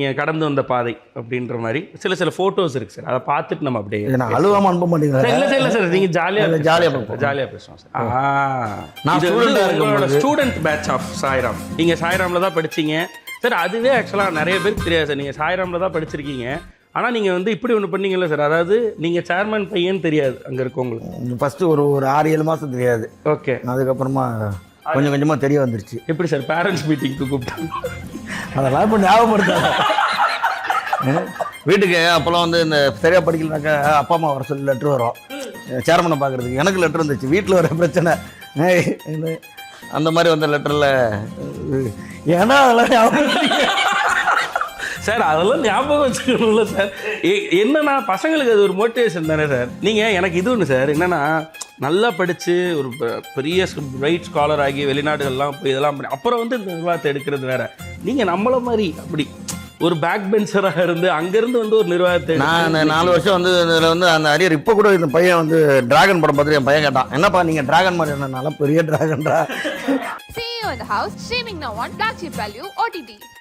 நீங்கள் கடந்து வந்த பாதை அப்படின்ற மாதிரி சில ஃபோட்டோஸ் இருக்குது சார். அதை பார்த்துட்டு நம்ம அப்படியே நான் அழுவாமல் அனுப்ப மாட்டேங்கிறேன். இல்லை சார், நீங்கள் ஜாலியாக பேசுவோம் சார். நான் ஸ்டூடெண்ட் பேட்ச் ஆஃப் சாய்ராம். நீங்கள் சாய்ராமில் தான் படிச்சீங்க சார். அதுவே ஆக்சுவலாக நிறைய பேருக்கு தெரியாது சார். நீங்கள் சாய்ராமில் தான் படிச்சிருக்கீங்க. ஆனால் நீங்கள் வந்து இப்படி ஒன்று பண்ணீங்கல்ல சார். அதாவது நீங்கள் சேர்மன் பையன் தெரியாது அங்கே இருக்கவங்களுக்கு. ஃபஸ்ட்டு ஒரு 6-7 மாதம் தெரியாது. ஓகே. அதுக்கப்புறமா கொஞ்சம் கொஞ்சமாக தெரிய வந்துருச்சு. எப்படி சார் பேரண்ட்ஸ் மீட்டிங்க்கு கூப்பிட்டாங்க? அதெல்லாம் இப்போ ஞாபகப்படுத்தாங்க. வீட்டுக்கு அப்போல்லாம் வந்து இந்த சரியாக படிக்கலனாக்கா அப்பா அம்மா வர சொல்லி லெட்ரு வரும் சேர்மனை பார்க்குறதுக்கு. எனக்கு லெட்ரு வந்துச்சு. வீட்டில் வர பிரச்சனை அந்த மாதிரி வந்த லெட்டரில் ஏன்னா அதெல்லாம் ஞாபகம் சார். அதெல்லாம் ஞாபகம் வச்சுக்கணும்ல சார். என்னன்னா பசங்களுக்கு அது ஒரு மோட்டிவேஷன் தானே சார். நீங்கள் எனக்கு இது ஒன்று சார், என்னென்னா நல்லா படித்து ஒரு பெரிய பிரைட் ஸ்காலர் ஆகி வெளிநாடுகள்லாம் போய் இதெல்லாம் பண்ணி அப்புறம் வந்து இந்த நிர்வாகத்தை எடுக்கிறது வேற. நீங்கள் நம்மளை மாதிரி அப்படி ஒரு பேக் பெஞ்சராக இருந்து அங்கேருந்து வந்து ஒரு நிர்வாகத்தை நான் அந்த 4 வருஷம் வந்து இதில் வந்து அந்த அரியர் இப்போ கூட இந்த பையன் வந்து டிராகன் படம் பார்த்துட்டு என் பையன் கேட்டான், என்னப்பா நீங்கள் டிராகன் மாதிரி என்னன்னால பெரிய டிராகன்டா. See you in the house, streaming now on Black Sheep Value OTT.